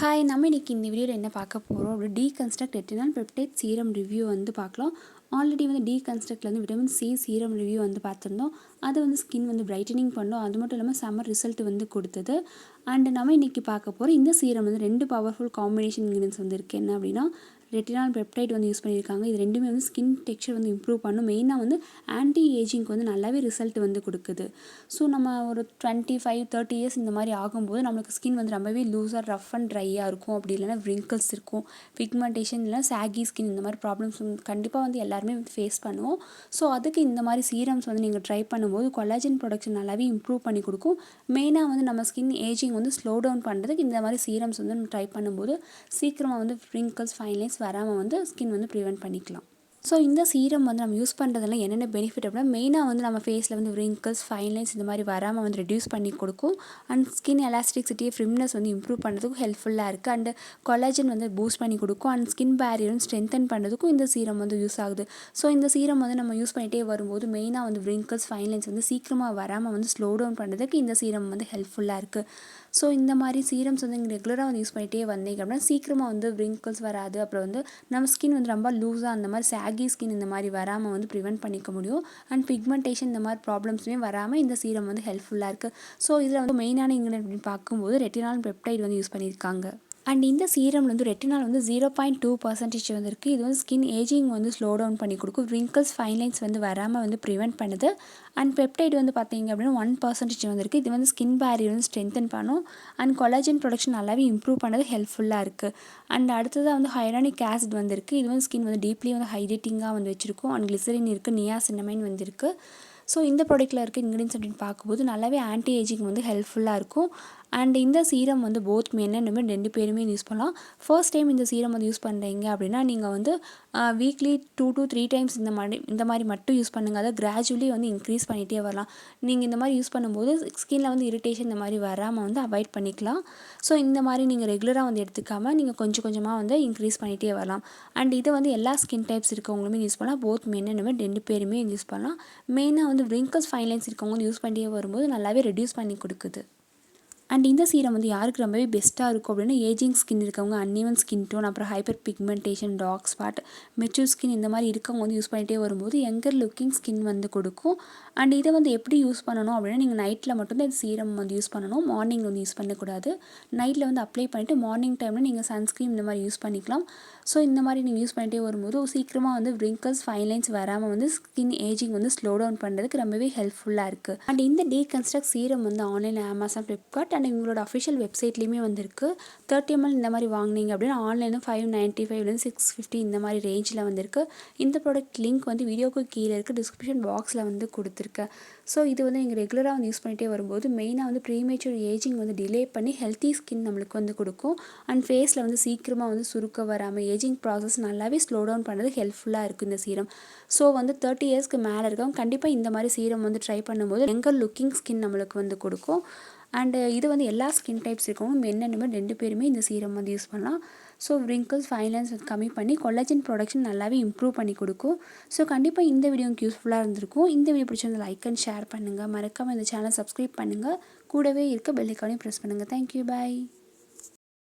Hi, நம்ம இன்னைக்கு இந்த வீடியோவில் என்ன பார்க்க போகிறோம் அப்படி Deconstruct Retinol Peptide Serum review பார்க்கலாம். ஆல்ரெடி Deconstructல விட்டமின் சி சீரம் ரிவ்யூ பார்த்துருந்தோம். அது ஸ்கின் பிரைட்டனிங் பண்ணோம். அது மட்டும் இல்லாமல் சம்மர் ரிசல்ட் கொடுத்தது. அண்ட் நம்ம இன்றைக்கி பார்க்க போகிற இந்த சீரம் ரெண்டு பவர்ஃபுல் காம்பினேஷன் இன்க்ரீடியன்ஸ் இருக்குது. என்ன அப்படின்னா ரெட்டினால் பெப்டைட் யூஸ் பண்ணியிருக்காங்க. இது ரெண்டுமே ஸ்கின் டெக்ஸ்சர் இம்ப்ரூவ் பண்ணும். மெயினாக ஆன்டி ஏஜிங்க்கு நல்லாவே ரிசல்ட் கொடுக்குது. ஸோ நம்ம ஒரு 25-30 இயர்ஸ் இந்த மாதிரி ஆகும்போது நம்மளுக்கு ஸ்கின் ரொம்பவே லூஸாக ரஃப் அண்ட் ட்ரையாக இருக்கும். அப்படி இல்லைனா wrinkles இருக்கும், பிக்மெண்டேஷன் இல்லைனா சாகி ஸ்கின் இந்த மாதிரி ப்ராப்ளம்ஸ் கண்டிப்பாக எல்லாருமே ஃபேஸ் பண்ணுவோம். ஸோ அதுக்கு இந்த மாதிரி சீரம்ஸ் நீங்கள் ட்ரை பண்ணும்போது கொலாஜன் ப்ரொடக்ஷன் நல்லாவே இம்ப்ரூவ் பண்ணி கொடுக்கும். மெயினாக நம்ம ஸ்கின் ஏஜிங் ஸ்லோ டவுன் பண்ணுறதுக்கு இந்த மாதிரி சீரம்ஸ் ட்ரை பண்ணும்போது சீக்கிரமாக wrinkles ஃபைன் லைன்ஸ் வராமல் ஸ்கின் ப்ரிவென்ட் பண்ணிக்கலாம். ஸோ இந்த சீரம் நம்ம யூஸ் பண்ணுறதுல என்னென்ன பெனிஃபிட் அப்படின்னா மெயினாக நம்ம ஃபேஸில் wrinkles ஃபைன் லைன்ஸ் இந்த மாதிரி வராமல் ரெடியூஸ் பண்ணி கொடுக்கும். அண்ட் ஸ்கின் எலாஸ்டிசிட்டி ஃப்ரிம்னஸ் இம்ப்ரூவ் பண்ணுறதுக்கும் ஹெல்ப்ஃபுல்லாக இருக்குது. அண்ட் கொலாஜன் பூஸ்ட் பண்ணி கொடுக்கும். அண்ட் ஸ்கின் பேரியரும் ஸ்ட்ரென்தன் பண்ணுறதுக்கும் இந்த சீரம் யூஸ் ஆகுது. ஸோ இந்த சீரம் நம்ம யூஸ் பண்ணிகிட்டே வரும்போது மெயினாக wrinkles ஃபைன் லைன்ஸ் சீக்கிரமாக வராமல் ஸ்லோ டவுன் பண்ணுறதுக்கு இந்த சீரம் ஹெல்ப்ஃபுல்லாக இருக்குது. ஸோ இந்த மாதிரி சீரம்ஸ் நீங்கள் ரெகுலராக யூஸ் பண்ணிகிட்டே வந்தீங்க அப்படின்னா சீக்கிரமாக wrinkles வராது. அப்புறம் நம்ம ஸ்கின் ரொம்ப லூஸாக அந்த மாதிரி சாகி ஸ்கின் இந்த மாதிரி வராமல் ப்ரிவென்ட் பண்ணிக்க முடியும். அண்ட் பிக்மெண்டேஷன் இந்த மாதிரி ப்ராப்ளம்ஸுமே வராமல் இந்த சீரம் ஹெல்ப்ஃபுல்லாக இருக்குது. ஸோ இதில் மெயினான இன்க்ரீடியன்ட் அப்படின்னு பார்க்கும்போது ரெட்டினால் பெப்டைட் யூஸ் பண்ணியிருக்காங்க. அண்ட் இந்த சீரம் ரெட்டினால் 0.2% இருக்குது. இது ஸ்கின் ஏஜிங் ஸ்லோ டவுன் பண்ணி கொடுக்கும். wrinkles ஃபைன் லைன்ஸ் வராமல் ப்ரிவென்ட் பண்ணுது. அண்ட் பெப்டைட் பார்த்தீங்க அப்படின்னா 1% இருக்குது. இது ஸ்கின் பேரியர் ஸ்ட்ரென்தன் பண்ணும். அண்ட் கொலாஜன் ப்ரொடக்ஷன் நல்லாவே இம்ப்ரூவ் பண்ணது ஹெல்ப்ஃபுல்லாக இருக்குது. அண்ட் அடுத்ததாக ஹைலானிக் ஆசிட் இருக்குது. இது ஸ்கின் டீப்லி ஹைட்ரேட்டிங்காக வச்சுருக்கும். அண்ட் கிளிசரின் இருக்குது, நியாசினமைன் இருக்குது. ஸோ இந்த ப்ராடக்ட்டில் இருக்க இன்க்ரீடியன்ஸ் அப்படின்னு பார்க்கும்போது நல்லாவே ஆன்டி ஏஜிங் ஹெல்ப்ஃபுல்லாக இருக்கும். அண்ட் இந்த serum both men and women ரெண்டு பேருமே யூஸ் பண்ணலாம். ஃபர்ஸ்ட் டைம் இந்த சீரம் யூஸ் பண்ணுறீங்க அப்படின்னா நீங்கள் வீக்லி 2 to 3 டைம்ஸ் இந்த மாதிரி மட்டும் யூஸ் பண்ணுங்கள். அதை கிராஜுவலி இன்க்ரீஸ் பண்ணிகிட்டே வரலாம். நீங்கள் இந்த மாதிரி யூஸ் பண்ணும்போது ஸ்கின்னில் இரிட்டேஷன் இந்த மாதிரி வராமல் அவாய்ட் பண்ணிக்கலாம். ஸோ இந்த மாதிரி நீங்கள் ரெகுலராக எடுத்துக்காமல் நீங்கள் கொஞ்சம் கொஞ்சமாக இன்க்ரீஸ் பண்ணிகிட்டே வரலாம். அண்ட் இது எல்லா ஸ்கின் டைப்ஸ் இருக்கவங்களுமே யூஸ் பண்ணலாம். போத் மென் அண்ட் விமன் ரெண்டு பேருமே யூஸ் பண்ணலாம். மெயினாக wrinkles ஃபைன் லைன்ஸ் இருக்கவங்க யூஸ் பண்ணிட்டே வரும்போது நல்லாவே ரெடியூஸ் பண்ணி கொடுக்குது. அண்ட் இந்த சீரம் யாருக்கு ரொம்பவே பெஸ்ட்டாக இருக்கும் அப்படின்னா ஏஜிங் ஸ்கின் இருக்கவங்க, அன்இவன் ஸ்கின் டோன், அப்புறம் hyperpigmentation, dark spot, mature skin இந்த மாதிரி இருக்கவங்க யூஸ் பண்ணிகிட்டே வரும்போது யங்கர் லுக்கிங் ஸ்கின் கொடுக்கும். அண்ட் இதை எப்படி யூஸ் பண்ணணும் அப்படின்னா நீங்கள் நைட்டில் மட்டும்தான் இந்த சீரம் யூஸ் பண்ணணும். மார்னிங் யூஸ் பண்ணக்கூடாது. நைட்டில் அப்ளை பண்ணிவிட்டு மார்னிங் டைமில் நீங்கள் சன்ஸ்க்ரீன் இந்த மாதிரி யூஸ் பண்ணிக்கலாம். ஸோ இந்த மாதிரி நீங்கள் யூஸ் பண்ணிகிட்டே வரும்போது சீக்கிரமாக wrinkles ஃபைன் லைன்ஸ் வராமல் ஸ்கின் ஏஜிங் ஸ்லோ டவுன் பண்ணுறதுக்கு ரொம்பவே ஹெல்ப்ஃபுல்லாக இருக்குது. அண்ட் இந்த Deconstruct serum online Amazon, Flipkart and உங்களோட அஃபிஷியல் வெப்சைட்லேயுமே இருக்குது. 30 ml இந்த மாதிரி வாங்கினீங்க அப்படின்னா ஆன்லைனில் 595 650 இந்த மாதிரி ரேஞ்சில் இருக்குது. இந்த ப்ராடக்ட் லிங்க் வீடியோக்கு கீழே இருக்குது, டிஸ்கிரிப்ஷன் பாக்ஸில் கொடுத்துருக்கேன். ஸோ இது நீங்கள் ரெகுலராக யூஸ் பண்ணிகிட்டே வரும்போது மெயினாக ப்ரீமேச்சூர் ஏஜிங் டிலே பண்ணி ஹெல்த்தி ஸ்கின் நம்மளுக்கு கொடுக்கும். அண்ட் ஃபேஸில் சீக்கிரமாக சுருக்க வராமல் ஏஜிங் ப்ராசஸ் நல்லாவே ஸ்லோ டவுன் பண்ணுறது ஹெல்ப்ஃபுல்லாக இருக்குது இந்த சீரம். ஸோ 30 இயர்ஸ்க்கு மேலே இருக்கவங்க கண்டிப்பாக இந்த மாதிரி சீரம் ட்ரை பண்ணும்போது யங்கர் லுக்கிங் ஸ்கின் நம்மளுக்கு கொடுக்கும். அண்ட் இது எல்லா ஸ்கின் டைப்ஸ் இருக்கவங்க மென் அண்ட் விமன் ரெண்டு பேருமே இந்த சீரம் யூஸ் பண்ணலாம். ஸோ wrinkles ஃபைன் லைன்ஸ் கம்மி பண்ணி கொலாஜன் ப்ரொடக்ஷன் நல்லாவே இம்ப்ரூவ் பண்ணி கொடுக்கும். ஸோ கண்டிப்பாக இந்த வீடியோ யூஸ்ஃபுல்லாக இருந்திருக்கும். இந்த வீடியோ பிடிச்சிருந்த லைக் அண்ட் ஷேர் பண்ணுங்கள். மறக்காமல் இந்த சேனல் சப்ஸ்கிரைப் பண்ணுங்கள். கூடவே இருக்க பெல் ஐக்கானையும் ப்ரெஸ் பண்ணுங்கள். தேங்க்யூ, பாய்.